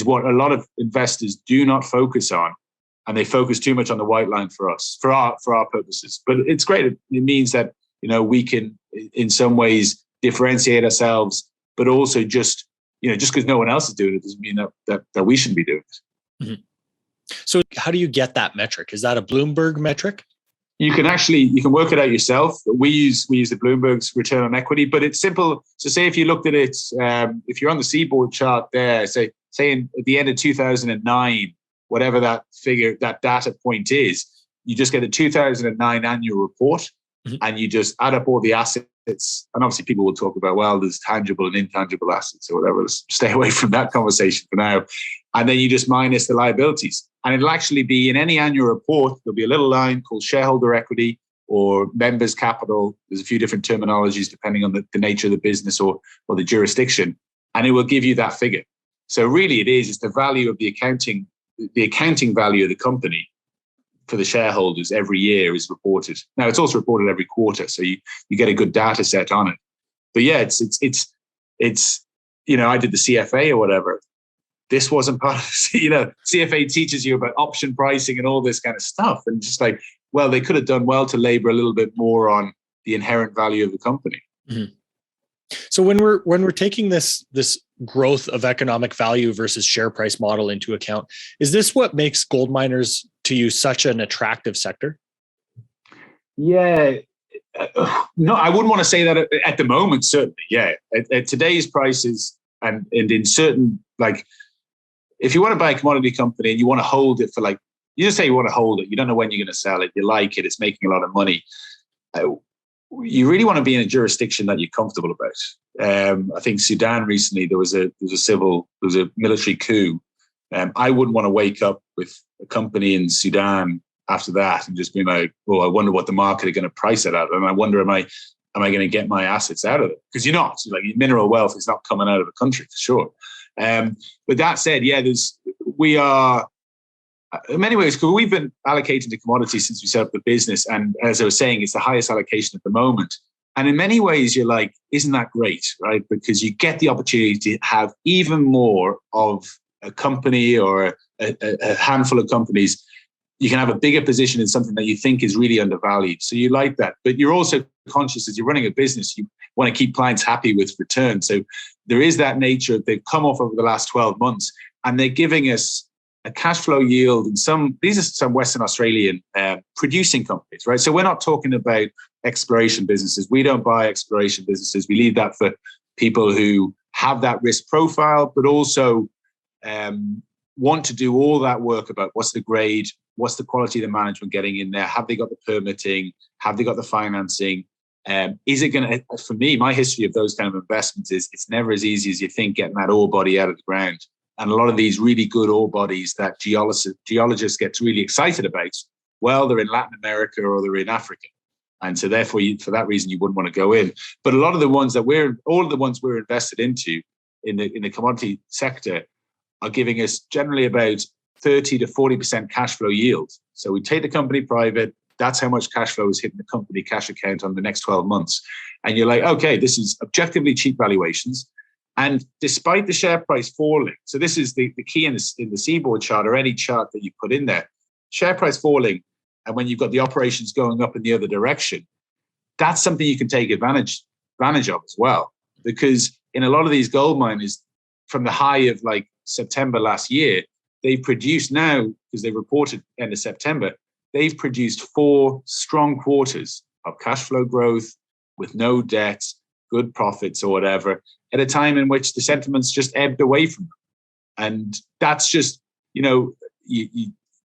what a lot of investors do not focus on. And they focus too much on the white line for us, for our purposes. But it's great. It means that, we can, in some ways, differentiate ourselves, but also just because no one else is doing it doesn't mean that we shouldn't be doing it. Mm-hmm. So how do you get that metric? Is that a Bloomberg metric? You can work it out yourself. We use the Bloomberg's return on equity, but it's simple. So say if you looked at it, if you're on the Seabord chart there, say at the end of 2009, whatever that figure, that data point is, you just get a 2009 annual report. Mm-hmm. And you just add up all the assets. And obviously people will talk about, well, there's tangible and intangible assets or whatever. Let's stay away from that conversation for now. And then you just minus the liabilities. And it'll actually be in any annual report, there'll be a little line called shareholder equity or members capital. There's a few different terminologies depending on the nature of the business or the jurisdiction. And it will give you that figure. So really it's the value of the accounting value of the company for the shareholders every year is reported. Now it's also reported every quarter, so you get a good data set on it. But yeah, it's I did the CFA or whatever, this wasn't part of, CFA teaches you about option pricing and all this kind of stuff. And just like, well, they could have done well to labor a little bit more on the inherent value of the company. Mm-hmm. So when we're taking this growth of economic value versus share price model into account, is this what makes gold miners to you such an attractive sector? Yeah. No, I wouldn't want to say that at the moment, certainly. Yeah. At today's prices and in certain, like, if you want to buy a commodity company and you want to hold it for like, you just say you want to hold it, you don't know when you're going to sell it, you like it, it's making a lot of money. You really want to be in a jurisdiction that you're comfortable about. I think Sudan recently, there was a military coup. I wouldn't want to wake up with a company in Sudan after that and just be like, oh, I wonder what the market are going to price it at. And I wonder, am I going to get my assets out of it? Because you're not. Like, mineral wealth is not coming out of the country for sure. But that said, yeah, we are, in many ways, because we've been allocating to commodities since we set up the business. And as I was saying, it's the highest allocation at the moment. And in many ways, you're like, isn't that great, right? Because you get the opportunity to have even more of a company or a handful of companies. You can have a bigger position in something that you think is really undervalued. So you like that. But you're also conscious as you're running a business, you want to keep clients happy with return. So there is that nature. They've come off over the last 12 months and they're giving us a cash flow yield. And these are some Western Australian producing companies, right? So we're not talking about exploration businesses. We don't buy exploration businesses. We leave that for people who have that risk profile, but also want to do all that work about what's the grade, what's the quality of the management getting in there? Have they got the permitting? Have they got the financing? Is it going to, for me, my history of those kind of investments is it's never as easy as you think getting that ore body out of the ground. And a lot of these really good ore bodies that geologists get really excited about, well, they're in Latin America or they're in Africa. And so therefore, for that reason, you wouldn't want to go in. But a lot of the ones all of the ones we're invested into in the commodity sector are giving us generally about 30 to 40% cash flow yield. So we take the company private. That's how much cash flow is hitting the company cash account on the next 12 months. And you're like, okay, this is objectively cheap valuations. And despite the share price falling, so this is the key in the Seabord chart or any chart that you put in there, share price falling, and when you've got the operations going up in the other direction, that's something you can take advantage of as well. Because in a lot of these gold miners, from the high of like September last year, they've produced now, because they reported end of September, they've produced 4 strong quarters of cash flow growth with no debt, good profits or whatever, at a time in which the sentiments just ebbed away from them. And that's just, you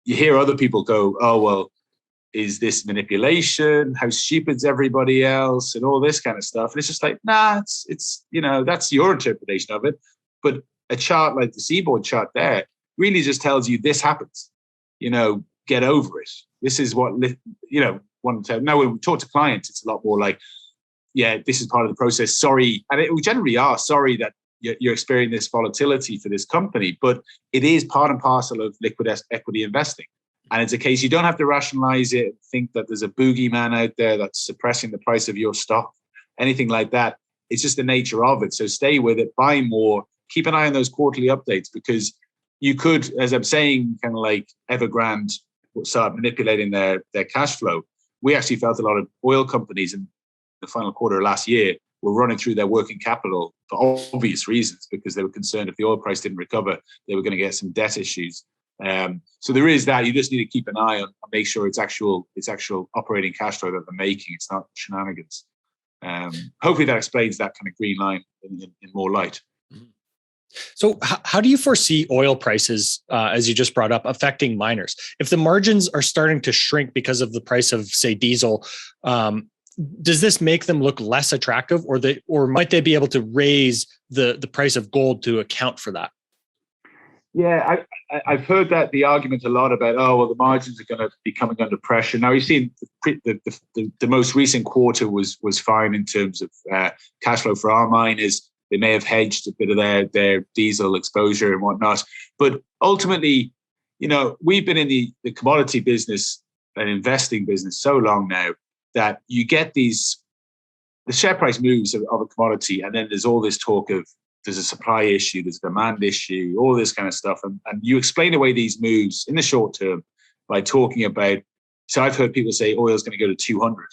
hear other people go, oh, well, is this manipulation? How stupid's everybody else? And all this kind of stuff. And it's just like, nah, it's that's your interpretation of it. But a chart like the Seabord chart there really just tells you this happens. Get over it. This is what, want to. Now, when we talk to clients, it's a lot more like, yeah, this is part of the process. Sorry. And we generally are sorry that you're experiencing this volatility for this company, but it is part and parcel of liquid equity investing. And it's a case you don't have to rationalize it, think that there's a boogeyman out there that's suppressing the price of your stock, anything like that. It's just the nature of it. So stay with it, buy more, keep an eye on those quarterly updates, because you could, as I'm saying, kind of like Evergrande start manipulating their cash flow. We actually felt a lot of oil companies in the final quarter of last year were running through their working capital for obvious reasons, because they were concerned if the oil price didn't recover, they were going to get some debt issues. So there is that. You just need to keep an eye on and make sure it's actual operating cash flow that they're making. It's not shenanigans. Hopefully that explains that kind of green line in more light. So how do you foresee oil prices, as you just brought up, affecting miners? If the margins are starting to shrink because of the price of, say, diesel, does this make them look less attractive, or might they be able to raise the price of gold to account for that? Yeah, I've heard the argument a lot about, oh, well, the margins are going to be coming under pressure. Now, you've seen the most recent quarter was fine in terms of cash flow for our miners. They may have hedged a bit of their diesel exposure and whatnot. But ultimately, we've been in the commodity business and investing business so long now that you get the share price moves of a commodity, and then there's all this talk of there's a supply issue, there's a demand issue, all this kind of stuff. And you explain away these moves in the short term by talking about, so I've heard people say oil is going to go to 200.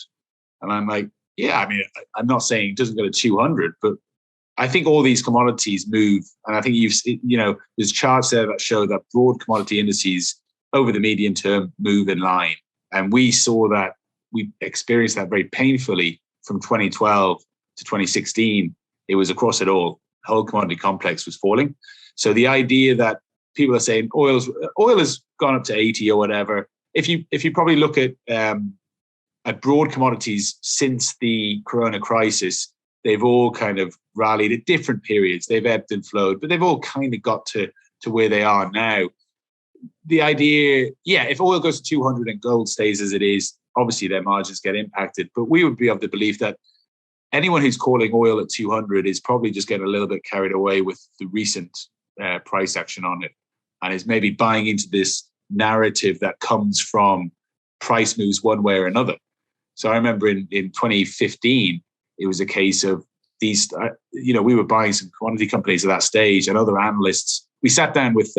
And I'm like, yeah, I mean, I'm not saying it doesn't go to 200, but I think all these commodities move. And I think there's charts there that show that broad commodity indices over the medium term move in line. And we saw that, we experienced that very painfully from 2012 to 2016. It was across it all. The whole commodity complex was falling. So the idea that people are saying oil has gone up to 80 or whatever. If you probably look at broad commodities since the Corona crisis, they've all kind of rallied at different periods. They've ebbed and flowed, but they've all kind of got to where they are now. The idea, if oil goes to 200 and gold stays as it is, obviously their margins get impacted. But we would be of the belief that anyone who's calling oil at 200 is probably just getting a little bit carried away with the recent price action on it, and is maybe buying into this narrative that comes from price moves one way or another. So I remember in 2015, it was a case of these, we were buying some commodity companies at that stage, and other analysts. We sat down with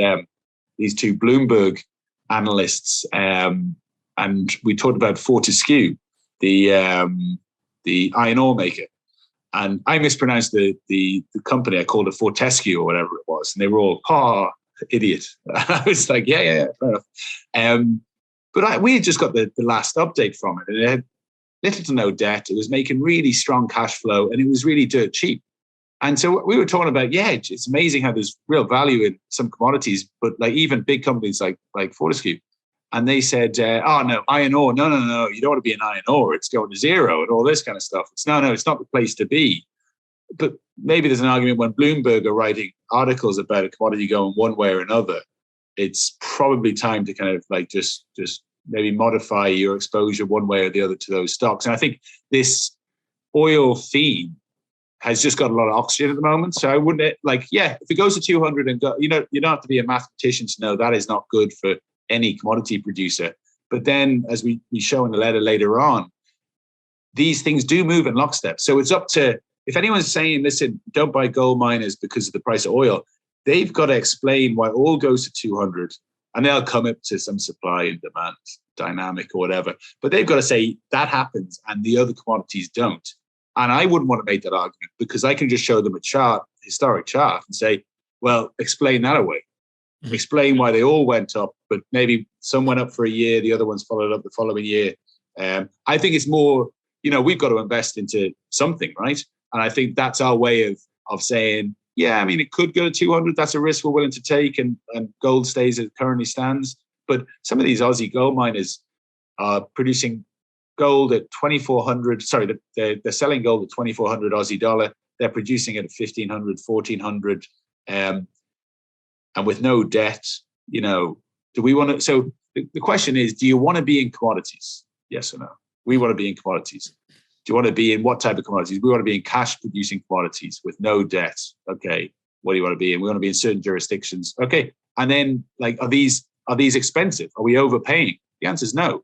these two Bloomberg analysts, and we talked about Fortescue, the iron ore maker. And I mispronounced the company. I called it Fortescue or whatever it was. And they were all, idiot. I was like, yeah, fair enough. But we had just got the last update from it. And it had little to no debt. It was making really strong cash flow, and it was really dirt cheap. And so we were talking about, it's amazing how there's real value in some commodities, but like even big companies like Fortescue. And they said, no, iron ore. No, you don't want to be in iron ore. It's going to zero and all this kind of stuff. It's not the place to be. But maybe there's an argument when Bloomberg are writing articles about a commodity going one way or another, it's probably time to kind of like just maybe modify your exposure one way or the other to those stocks. And I think this oil theme has just got a lot of oxygen at the moment. So I wouldn't if it goes to 200 and go, you don't have to be a mathematician to know that is not good for any commodity producer. But then, as we show in the letter later on, these things do move in lockstep. So it's up to, if anyone's saying, listen, don't buy gold miners because of the price of oil, they've got to explain why oil goes to 200, and they'll come up to some supply and demand dynamic or whatever. But they've got to say that happens and the other commodities don't. And I wouldn't want to make that argument, because I can just show them a historic chart, and say, well, explain that away. Mm-hmm. Explain why they all went up, but maybe some went up for a year, the other ones followed up the following year. I think it's more, we've got to invest into something, right? And I think that's our way of saying, it could go to 200. That's a risk we're willing to take, and gold stays as it currently stands. But some of these Aussie gold miners are producing gold at 2,400. Sorry, they're selling gold at 2,400 Aussie dollar. They're producing it at 1,500, 1,400. And with no debt, do we want to? So the question is, do you want to be in commodities? Yes or no? We want to be in commodities. Do you want to be in what type of commodities? We want to be in cash producing commodities with no debt. Okay. What do you want to be in? We want to be in certain jurisdictions. Okay. And then are these expensive? Are we overpaying? The answer is no.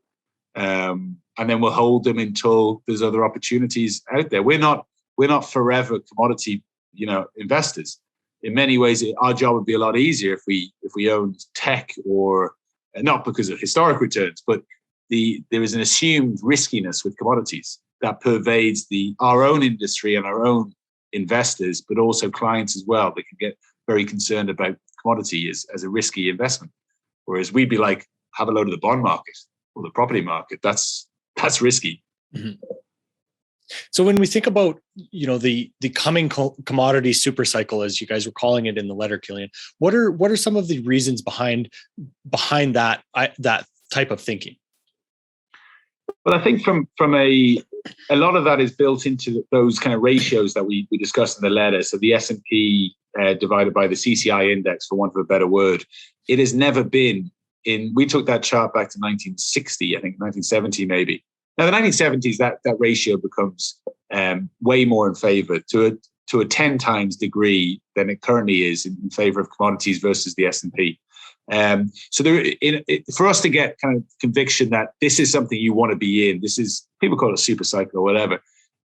And then we'll hold them until there's other opportunities out there. We're not forever commodity, investors. In many ways, our job would be a lot easier if we owned tech, or not because of historic returns, but there is an assumed riskiness with commodities that pervades our own industry and our own investors, but also clients as well. They can get very concerned about commodity as a risky investment, whereas we'd be like, have a load of the bond market or the property market. That's risky. Mm-hmm. So when we think about, the coming commodity super cycle, as you guys were calling it in the letter, Killian, what are some of the reasons behind that type of thinking? Well, I think from a lot of that is built into those kind of ratios that we discussed in the letter. So the S&P divided by the CCI index, for want of a better word, it has never been we took that chart back to 1960, I think 1970 maybe. Now, the 1970s, that ratio becomes way more in favor to a 10 times degree than it currently is in favor of commodities versus the S&P. So for us to get kind of conviction that this is something you want to be in, people call it a super cycle or whatever,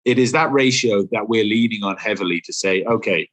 it is that ratio that we're leaning on heavily to say, okay,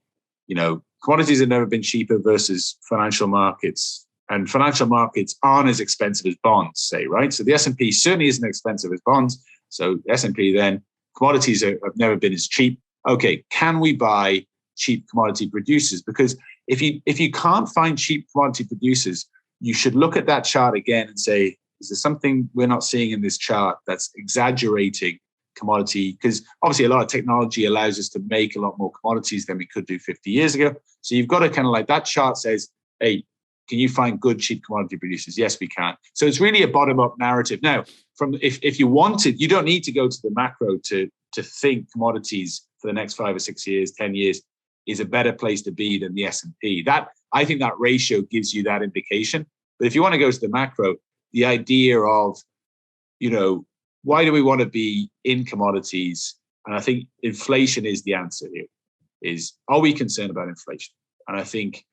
commodities have never been cheaper versus financial markets. And financial markets aren't as expensive as bonds, say, right? So the S&P certainly isn't expensive as bonds. So S&P then, commodities have never been as cheap. Okay, can we buy cheap commodity producers? Because if you can't find cheap commodity producers, you should look at that chart again and say, is there something we're not seeing in this chart that's exaggerating commodity? Because obviously a lot of technology allows us to make a lot more commodities than we could do 50 years ago. So you've got to kind of like, that chart says, hey, can you find good cheap commodity producers? Yes, we can. So it's really a bottom-up narrative. Now, if you wanted, you don't need to go to the macro to think commodities for the next 5 or 6 years, 10 years is a better place to be than the S&P. I think that ratio gives you that indication. But if you want to go to the macro, the idea of, why do we want to be in commodities? And I think inflation is the answer here. Are we concerned about inflation? And I think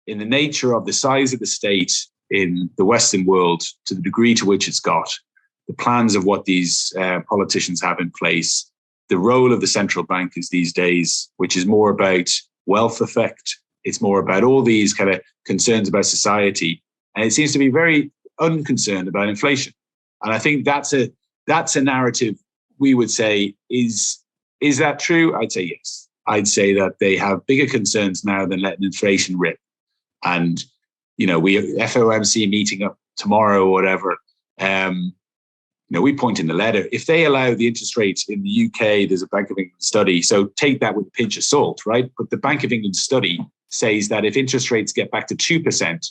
in the nature of the size of the state in the Western world, to the degree to which it's got, the plans of what these politicians have in place, the role of the central bankers these days, which is more about wealth effect, it's more about all these kind of concerns about society, and it seems to be very unconcerned about inflation. And I think that's a narrative we would say, is that true? I'd say yes. I'd say that they have bigger concerns now than letting inflation rip. And, we FOMC meeting up tomorrow or whatever. We point in the letter, if they allow the interest rates in the UK, there's a Bank of England study. So take that with a pinch of salt, right? But the Bank of England study says that if interest rates get back to 2%,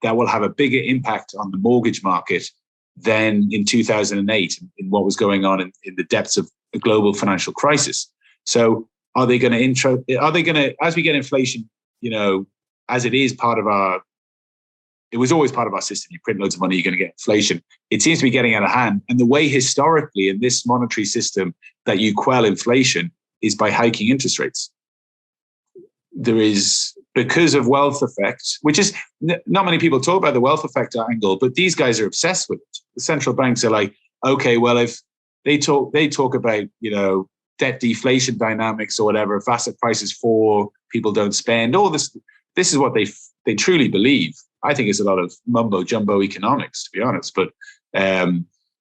that will have a bigger impact on the mortgage market than in 2008, in what was going on in the depths of a global financial crisis. So are they going to, as we get inflation, as it is it was always part of our system. You print loads of money, you're going to get inflation. It seems to be getting out of hand. And the way historically in this monetary system that you quell inflation is by hiking interest rates. There is, because of wealth effect, which is not many people talk about the wealth effect angle, but these guys are obsessed with it. The central banks are like, okay, well, if they talk about, debt deflation dynamics or whatever, if asset prices fall, people don't spend, all this is what they truly believe. I think it's a lot of mumbo jumbo economics, to be honest, but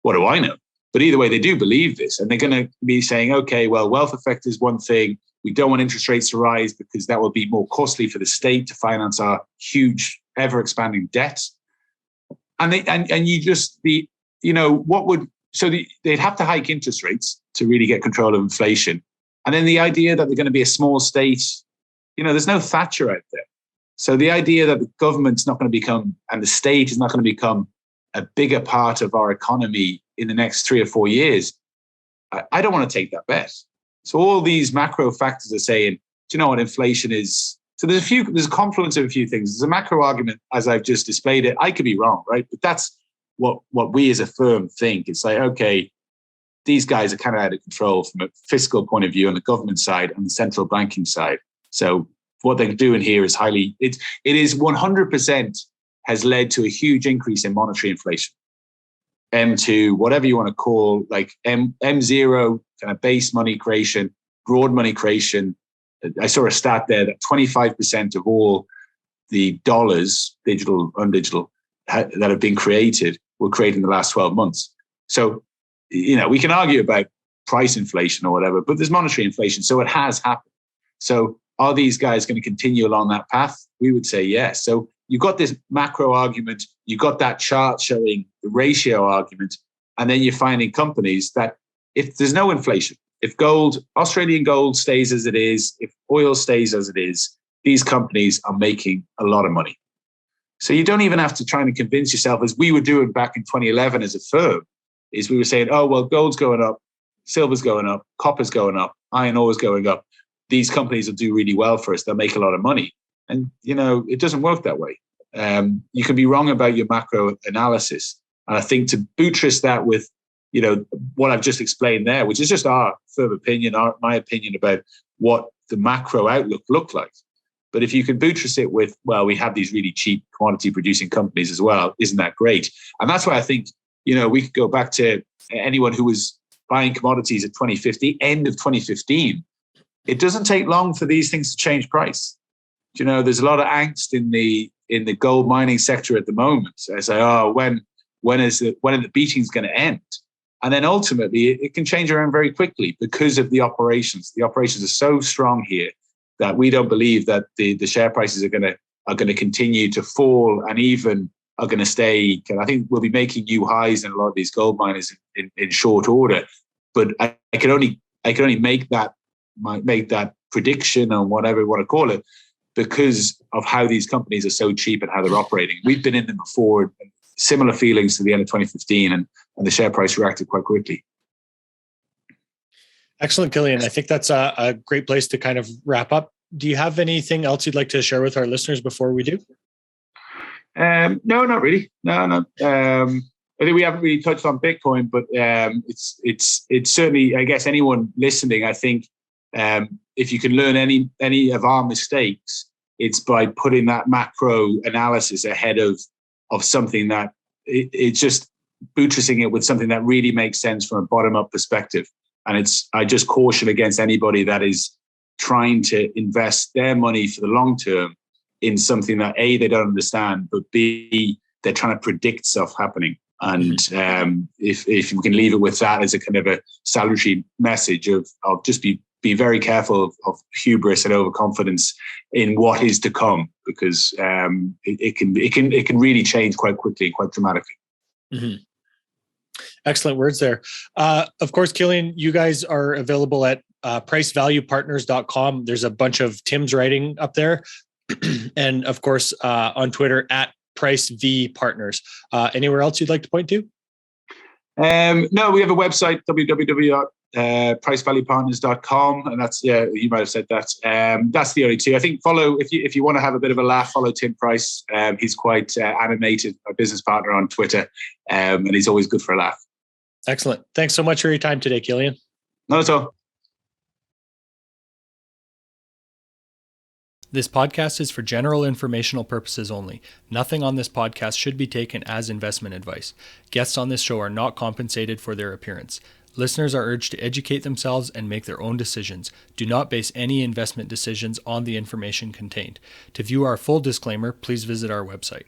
what do I know? But either way, they do believe this, and they're going to be saying, okay, well, wealth effect is one thing. We don't want interest rates to rise because that will be more costly for the state to finance our huge, ever expanding debt. And they'd have to hike interest rates to really get control of inflation. And then the idea that they're going to be a small state, there's no Thatcher out there. So the idea that the government's not going to become, and the state is not going to become a bigger part of our economy in the next 3 or 4 years, I don't want to take that bet. So all these macro factors are saying, do you know what inflation is? So there's a confluence of a few things. There's a macro argument, as I've just displayed it. I could be wrong, right? But that's what we as a firm think. It's like, okay, these guys are kind of out of control from a fiscal point of view on the government side and the central banking side. So what they're doing here is it is 100% has led to a huge increase in monetary inflation. M2, whatever you want to call, like M0, kind of base money creation, broad money creation. I saw a stat there that 25% of all the dollars, digital, undigital, that have been created were created in the last 12 months. So, we can argue about price inflation or whatever, but there's monetary inflation. So it has happened. So are these guys going to continue along that path? We would say yes. So you've got this macro argument, you've got that chart showing the ratio argument, and then you're finding companies that if there's no inflation, if Australian gold stays as it is, if oil stays as it is, these companies are making a lot of money. So you don't even have to try and convince yourself, as we were doing back in 2011 as a firm, is we were saying, oh, well, gold's going up, silver's going up, copper's going up, iron ore is going up. These companies will do really well for us. They'll make a lot of money. And, it doesn't work that way. You can be wrong about your macro analysis. And I think to buttress that with, what I've just explained there, which is just our firm opinion, my opinion about what the macro outlook looked like. But if you can buttress it with, well, we have these really cheap commodity producing companies as well, isn't that great? And that's why I think, we could go back to anyone who was buying commodities at 2015, end of 2015. It doesn't take long for these things to change price. there's a lot of angst in the gold mining sector at the moment. So I say, when are the beatings going to end? And then ultimately, it can change around very quickly because of the operations. The operations are so strong here that we don't believe that the share prices are going to continue to fall, and even are going to stay. I think we'll be making new highs in a lot of these gold miners in short order. But I can only make that prediction, or whatever you want to call it, because of how these companies are so cheap and how they're operating. We've been in them before, similar feelings to the end of 2015, and the share price reacted quite quickly. Excellent, Killian. I think that's a great place to kind of wrap up. Do you have anything else you'd like to share with our listeners before we do? No, not really. No. I think we haven't really touched on Bitcoin, but it's certainly, I guess, anyone listening, I think, if you can learn any of our mistakes, it's by putting that macro analysis ahead of something that it's just buttressing it with something that really makes sense from a bottom-up perspective. And I just caution against anybody that is trying to invest their money for the long term in something that A, they don't understand, but B, they're trying to predict stuff happening. And if we can leave it with that as a kind of a salutary message of just be very careful of hubris and overconfidence in what is to come, because it can really change quite quickly and quite dramatically. Mm-hmm. Excellent words there. Of course, Killian, you guys are available at pricevaluepartners.com. There's a bunch of Tim's writing up there. And of course, on Twitter at PriceVPartners. Anywhere else you'd like to point to? No, we have a website, www.pricevaluepartners.com. And that's, you might have said that. That's the only two. I think follow, if you want to have a bit of a laugh, follow Tim Price. He's quite animated, a business partner on Twitter. And he's always good for a laugh. Excellent. Thanks so much for your time today, Killian. Not at all. This podcast is for general informational purposes only. Nothing on this podcast should be taken as investment advice. Guests on this show are not compensated for their appearance. Listeners are urged to educate themselves and make their own decisions. Do not base any investment decisions on the information contained. To view our full disclaimer, please visit our website.